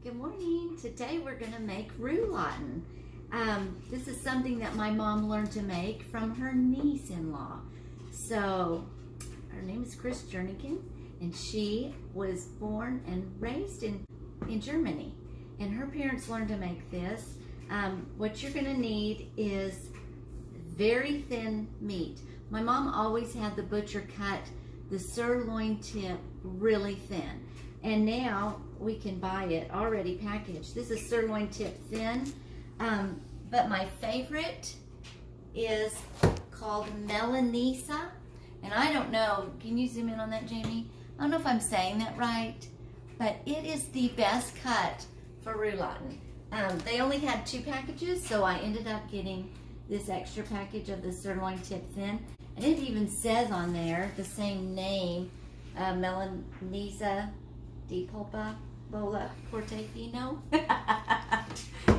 Good morning. Today we're going to make rouladen. This is something that my mom learned to make from her niece-in-law. So her name is Chris Jernigan, and she was born and raised in Germany. And her parents learned to make this. What you're going to need is very thin meat. My mom always had the butcher cut the sirloin tip really thin. And now we can buy it already packaged. This is sirloin tip thin, but my favorite is called Melanesa. And I don't know, can you zoom in on that, Jamie? I don't know if I'm saying that right, but it is the best cut for rouladen. They only had 2 packages, so I ended up getting this extra package of the sirloin tip thin. And it even says on there the same name, Melanesa di Pulpa Bola Portofino.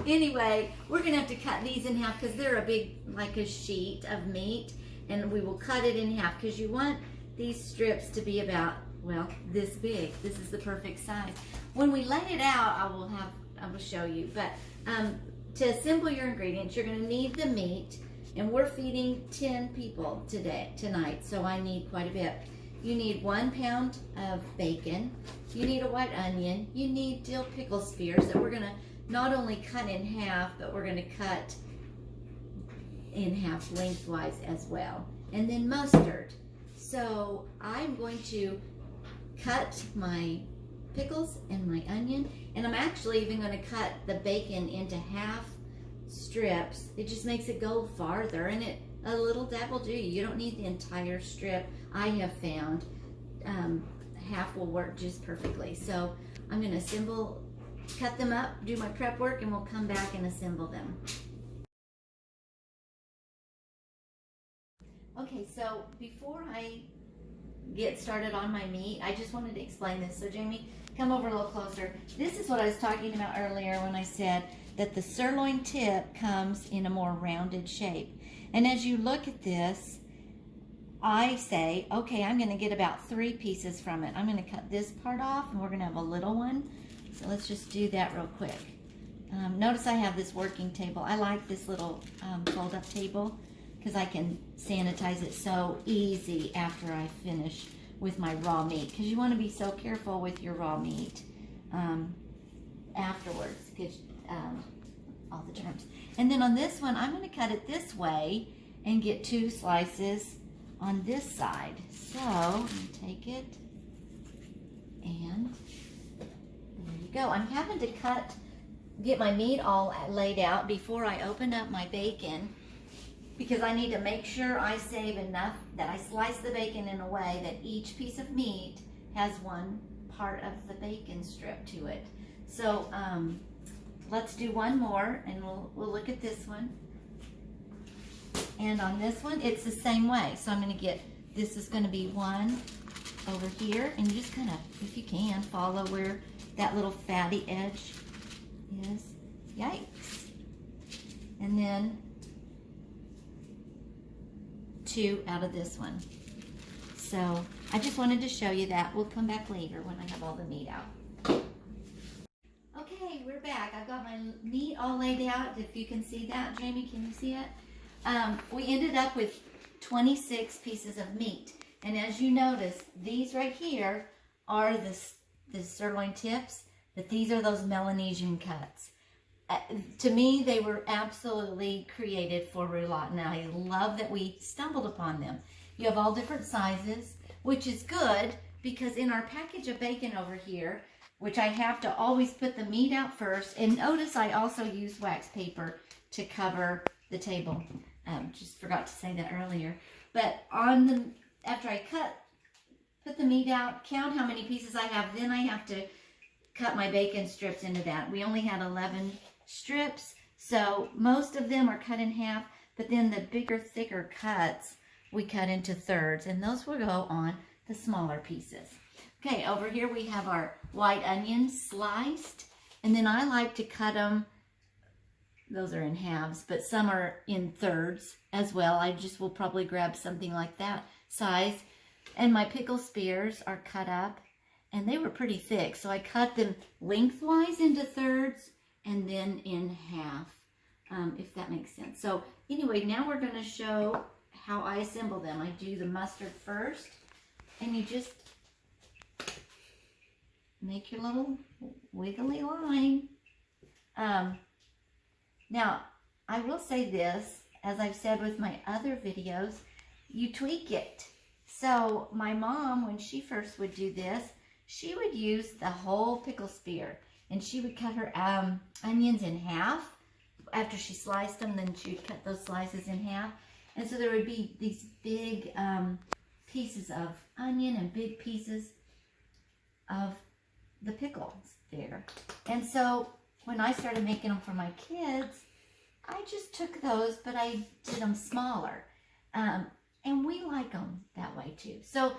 Anyway, we're gonna have to cut these in half because they're a big, like a sheet of meat, and we will cut it in half because you want these strips to be about, well, this big. This is the perfect size. When we lay it out, I will show you. But to assemble your ingredients, you're gonna need the meat, and we're feeding 10 people tonight, so I need quite a bit. You need 1 pound of bacon. You need a white onion. You need dill pickle spears that we're gonna not only cut in half, but we're gonna cut in half lengthwise as well. And then mustard. So I'm going to cut my pickles and my onion, and I'm actually even gonna cut the bacon into half strips. It just makes it go farther, and a little dab will do. You don't need the entire strip. I have found half will work just perfectly. So I'm going to cut them up, do my prep work, and we'll come back and assemble them. Okay, so before I get started on my meat, I just wanted to explain this. So Jamie, come over a little closer. This is what I was talking about earlier when I said that the sirloin tip comes in a more rounded shape. And as you look at this, I say, okay, I'm gonna get about 3 pieces from it. I'm gonna cut this part off, and we're gonna have a little one. So let's just do that real quick. Notice I have this working table. I like this little fold-up table because I can sanitize it so easy after I finish with my raw meat, because you wanna be so careful with your raw meat afterwards, because all the germs. And then on this one, I'm going to cut it this way and get 2 slices on this side. So I'm going to take it, and there you go. I'm having to get my meat all laid out before I open up my bacon, because I need to make sure I save enough that I slice the bacon in a way that each piece of meat has 1 part of the bacon strip to it. So let's do one more, and we'll look at this one. And on this one, it's the same way. So I'm going to get, this is going to be 1 over here, and you just kind of, if you can, follow where that little fatty edge is. Yikes. And then 2 out of this one. So I just wanted to show you that. We'll come back later when I have all the meat out. Okay, we're back. I've got my meat all laid out. If you can see that, Jamie, can you see it? We ended up with 26 pieces of meat. And as you notice, these right here are the sirloin tips, but these are those Melanesian cuts. To me, they were absolutely created for rouladen. I love that we stumbled upon them. You have all different sizes, which is good, because in our package of bacon over here, which I have to always put the meat out first, and notice I also use wax paper to cover the table. Just forgot to say that earlier. But after I put the meat out, count how many pieces I have, then I have to cut my bacon strips into that. We only had 11 strips, so most of them are cut in half, but then the bigger, thicker cuts we cut into thirds, and those will go on the smaller pieces. Okay, over here we have our white onions sliced, and then I like to cut them, those are in halves, but some are in thirds as well. I just will probably grab something like that size. And my pickle spears are cut up, and they were pretty thick. So I cut them lengthwise into thirds and then in half, if that makes sense. So anyway, now we're gonna show how I assemble them. I do the mustard first, and you just make your little wiggly line. Now, I will say this, as I've said with my other videos, you tweak it. So my mom, when she first would do this, she would use the whole pickle spear, and she would cut her onions in half. After she sliced them, then she would cut those slices in half. And so there would be these big pieces of onion and big pieces of the pickles there. And so when I started making them for my kids, I just took those, but I did them smaller. And we like them that way too. So,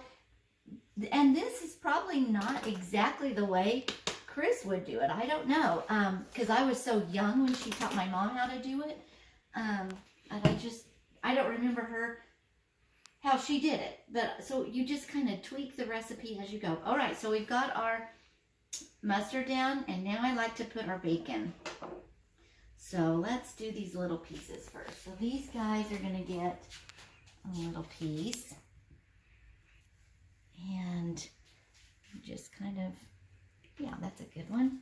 and this is probably not exactly the way Chris would do it. I don't know, because I was so young when she taught my mom how to do it. And I don't remember her, how she did it. But so you just kind of tweak the recipe as you go. All right, so we've got our mustard down, and now I like to put our bacon. So let's do these little pieces first. So these guys are gonna get a little piece, and just kind of, yeah, that's a good one.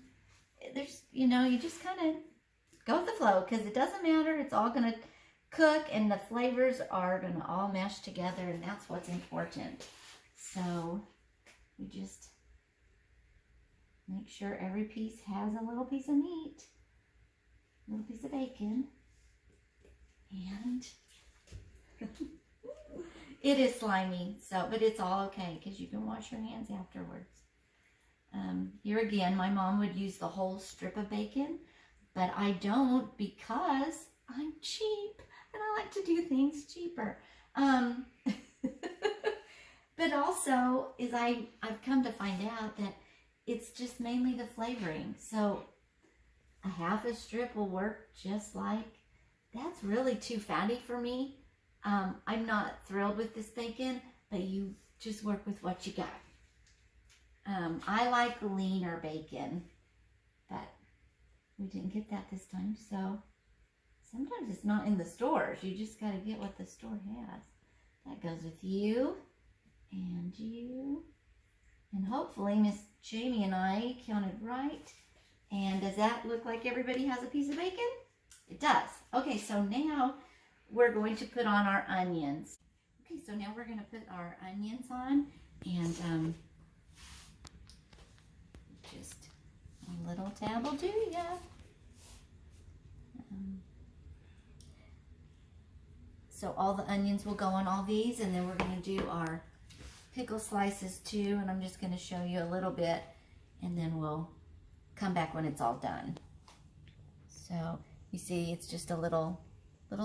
There's, you know, you just kind of go with the flow, because it doesn't matter. It's all gonna cook, and the flavors are gonna all mesh together, and that's what's important. So we just make sure every piece has a little piece of meat, a little piece of bacon, and it is slimy, so, but it's all okay, because you can wash your hands afterwards. Here again, my mom would use the whole strip of bacon, but I don't, because I'm cheap, and I like to do things cheaper. But also, I've come to find out that it's just mainly the flavoring. So a half a strip will work just like, that's really too fatty for me. I'm not thrilled with this bacon, but you just work with what you got. I like leaner bacon, but we didn't get that this time. So sometimes it's not in the stores. You just got to get what the store has. That goes with you and you. And hopefully Miss Jamie and I counted right. And does that look like everybody has a piece of bacon? It does. Okay, so now we're going to put on our onions. Okay, so now we're going to put our onions on, and just a little tab will do ya. So all the onions will go on all these, and then we're going to do our pickle slices too, and I'm just going to show you a little bit, and then we'll come back when it's all done. So you see, it's just a little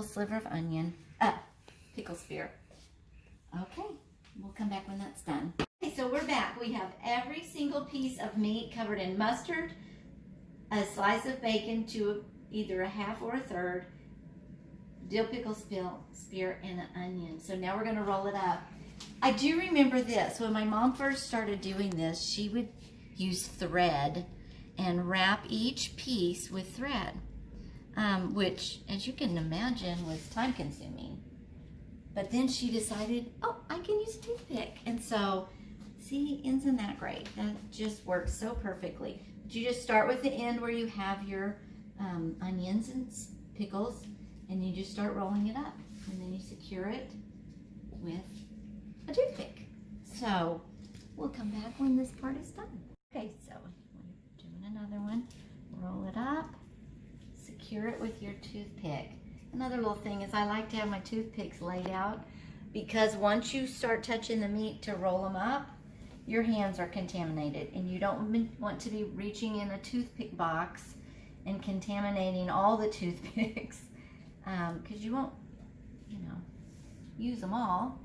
sliver of onion, pickle spear. Okay, we'll come back when that's done. Okay, so we're back. We have every single piece of meat covered in mustard, a slice of bacon to either a half or a third, dill pickle spear, and an onion. So now we're going to roll it up. I do remember this. When my mom first started doing this, she would use thread and wrap each piece with thread, which, as you can imagine, was time consuming. But then she decided, oh, I can use a toothpick. And so, see, isn't that great? That just works so perfectly. You just start with the end where you have your onions and pickles, and you just start rolling it up. And then you secure it with a toothpick. So we'll come back when this part is done. Okay, so we're doing another one. Roll it up, secure it with your toothpick. Another little thing is I like to have my toothpicks laid out, because once you start touching the meat to roll them up, your hands are contaminated, and you don't want to be reaching in a toothpick box and contaminating all the toothpicks, because you won't, use them all.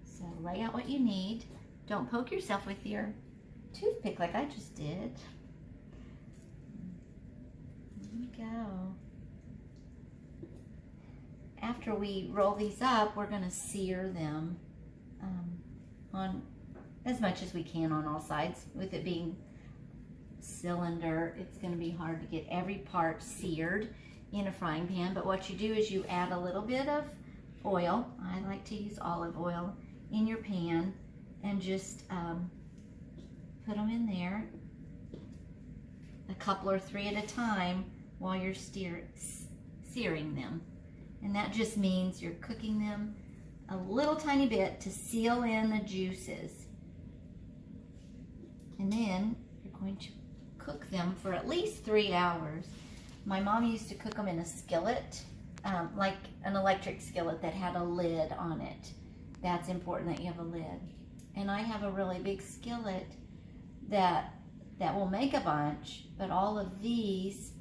So lay out what you need. Don't poke yourself with your toothpick like I just did. There you go. After we roll these up, we're going to sear them on as much as we can on all sides. With it being cylinder, it's going to be hard to get every part seared in a frying pan, but what you do is you add a little bit of oil. I like to use olive oil in your pan, and just put them in there, a couple or three at a time while you're searing them. And that just means you're cooking them a little tiny bit to seal in the juices. And then you're going to cook them for at least 3 hours. My mom used to cook them in a skillet, like an electric skillet that had a lid on it. That's important that you have a lid. And I have a really big skillet that will make a bunch, but all of these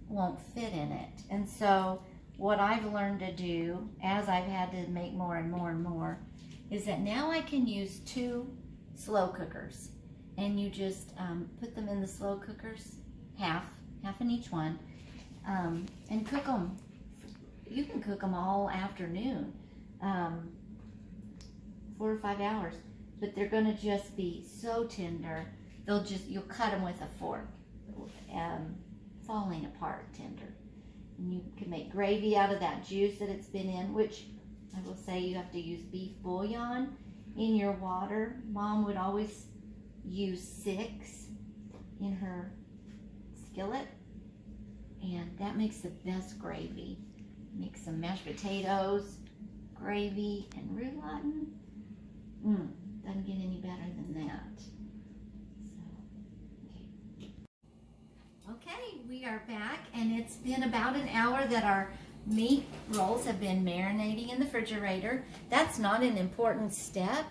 won't fit in it. And so what I've learned to do, as I've had to make more and more and more, is that now I can use 2 slow cookers. And you just put them in the slow cookers, half in each one, and cook them. You can cook them all afternoon, 4 or 5 hours, but they're gonna just be so tender. You'll cut them with a fork, falling apart tender. And you can make gravy out of that juice that it's been in, which I will say you have to use beef bouillon in your water. Mom would always use 6 in her skillet, and that makes the best gravy. Make some mashed potatoes, gravy, and rouladen. Doesn't get any better than that. So, okay, we are back, and it's been about an hour that our meat rolls have been marinating in the refrigerator. That's not an important step.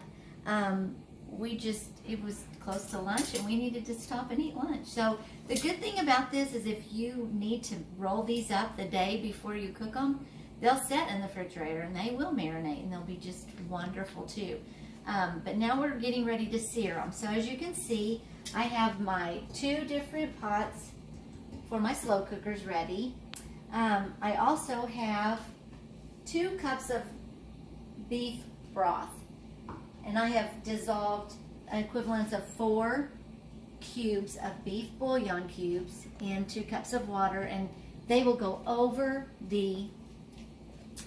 It was close to lunch and we needed to stop and eat lunch. So the good thing about this is if you need to roll these up the day before you cook them, they'll set in the refrigerator and they will marinate and they'll be just wonderful too. But now we're getting ready to sear them. So as you can see, I have my 2 different pots for my slow cookers ready. I also have 2 cups of beef broth. And I have dissolved equivalents of 4 cubes of beef bouillon cubes in 2 cups of water, and they will go over the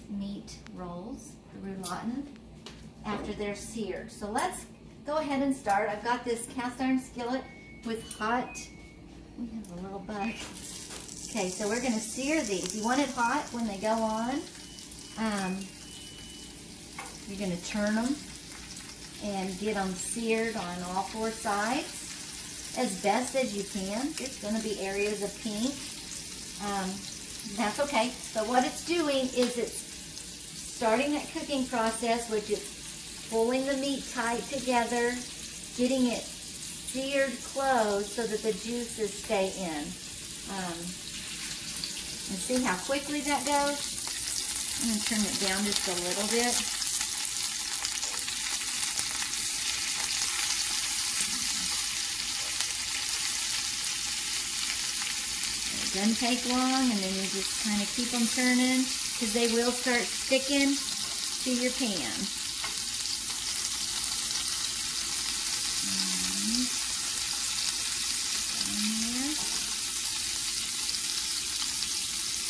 meat rolls, the rouladen, after they're seared. So let's go ahead and start. I've got this cast iron skillet with hot, we have a little bug. Okay, so we're gonna sear these. You want it hot when they go on. You're gonna turn them and get them seared on all 4 sides as best as you can. There's going to be areas of pink. That's okay. So what it's doing is it's starting that cooking process, which is pulling the meat tight together, getting it seared closed so that the juices stay in. And see how quickly that goes? I'm going to turn it down just a little bit. It doesn't take long, and then you just kind of keep them turning because they will start sticking to your pan.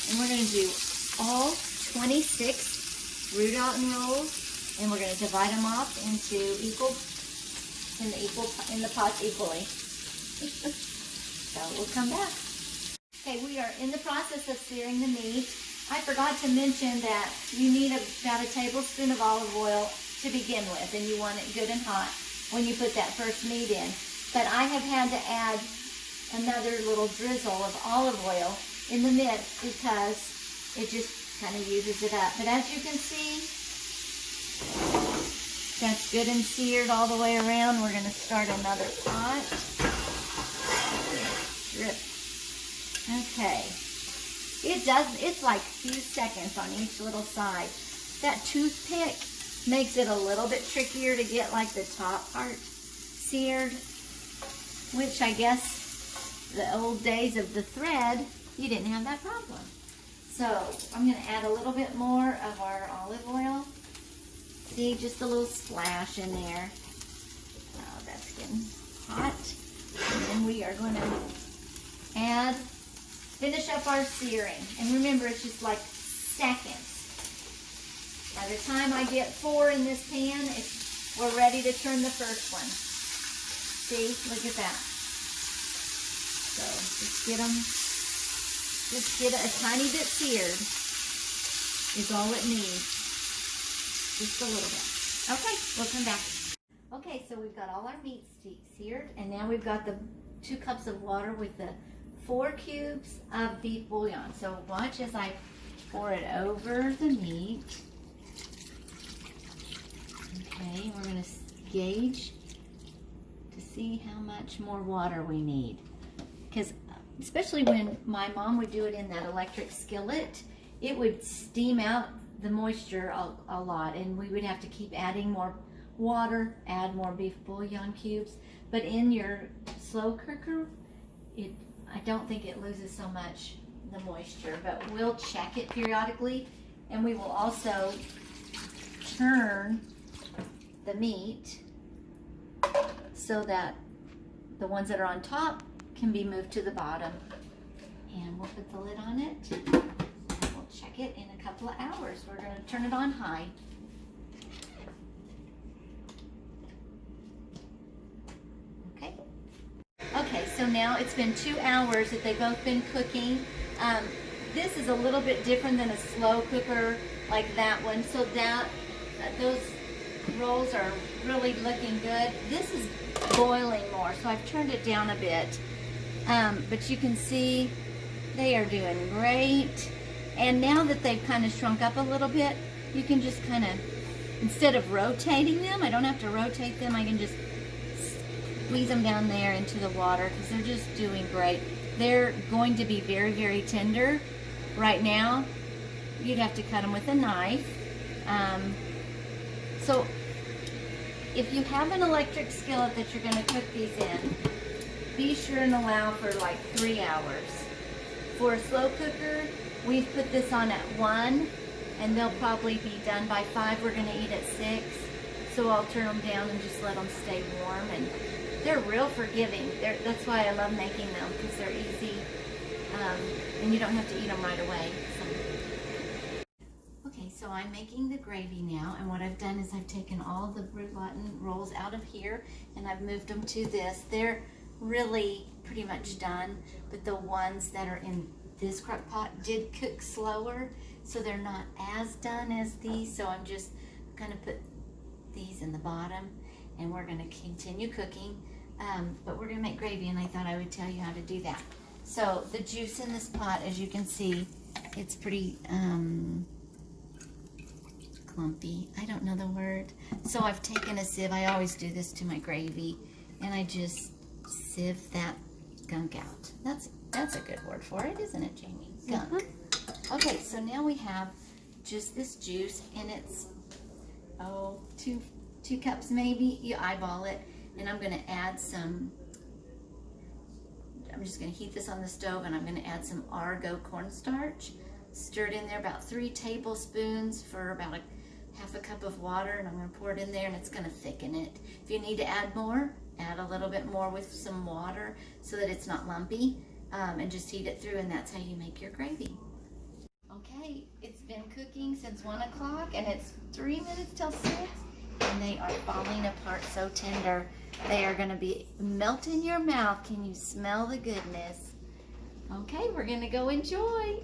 And we're going to do all 26 rouladen rolls, and we're going to divide them up into in the pots equally. So we'll come back. Okay, we are in the process of searing the meat. I forgot to mention that you need about a tablespoon of olive oil to begin with, and you want it good and hot when you put that first meat in. But I have had to add another little drizzle of olive oil in the mix because it just kind of uses it up. But as you can see, that's good and seared all the way around. We're going to start another pot. Drip. Okay. It's like a few seconds on each little side. That toothpick makes it a little bit trickier to get like the top part seared, which I guess the old days of the thread, you didn't have that problem. So I'm going to add a little bit more of our olive oil. See, just a little splash in there. getting hot. And then we are going to finish up our searing. And remember, it's just like seconds. By the time I get 4 in this pan, we're ready to turn the first one. See, look at that. So just get a tiny bit seared is all it needs. Just a little bit. Okay, we'll come back. Okay, so we've got all our meat seared, and now we've got the 2 cups of water with the 4 cubes of beef bouillon. So watch as I pour it over the meat. Okay, we're going to gauge to see how much more water we need. Because especially when my mom would do it in that electric skillet, it would steam out the moisture a lot, and we would have to keep adding more water, add more beef bouillon cubes. But in your slow cooker, I don't think it loses so much the moisture, but we'll check it periodically, and we will also turn the meat so that the ones that are on top can be moved to the bottom. And we'll put the lid on it. We'll check it in a couple of hours. We're going to turn it on high. Okay. Okay, so now it's been 2 hours that they've both been cooking. This is a little bit different than a slow cooker like that one. So those rolls are really looking good. This is boiling more, so I've turned it down a bit. But you can see they are doing great. And now that they've kind of shrunk up a little bit, you can just kind of, instead of rotating them, I don't have to rotate them, I can just squeeze them down there into the water because they're just doing great. They're going to be very, very tender. Right now, you'd have to cut them with a knife. So if you have an electric skillet that you're going to cook these in, be sure and allow for like 3 hours. For a slow cooker, we've put this on at 1, and they'll probably be done by 5. We're going to eat at 6, so I'll turn them down and just let them stay warm. And they're real forgiving. That's why I love making them, because they're easy, and you don't have to eat them right away. So I'm making the gravy now, and what I've done is I've taken all the rouladen rolls out of here and I've moved them to this. They're really pretty much done, but the ones that are in this crock pot did cook slower, so they're not as done as these. So I'm just going to put these in the bottom, and we're going to continue cooking, but we're going to make gravy, and I thought I would tell you how to do that. So the juice in this pot, as you can see, it's pretty clumpy. I don't know the word. So I've taken a sieve. I always do this to my gravy, and I just sieve that gunk out. That's a good word for it, isn't it, Jamie? Gunk. Okay, so now we have just this juice, and it's two cups maybe. You eyeball it, and I'm going to add some. I'm just going to heat this on the stove, and I'm going to add some Argo cornstarch. Stir it in there, about 3 tablespoons for about half a cup of water, and I'm going to pour it in there, and it's going to thicken it. If you need to add more, add a little bit more with some water so that it's not lumpy, and just heat it through, and that's how you make your gravy. Okay, it's been cooking since 1 o'clock, and it's 3 minutes till 6, and they are falling apart so tender. They are going to be melt in your mouth. Can you smell the goodness? Okay, we're going to go enjoy.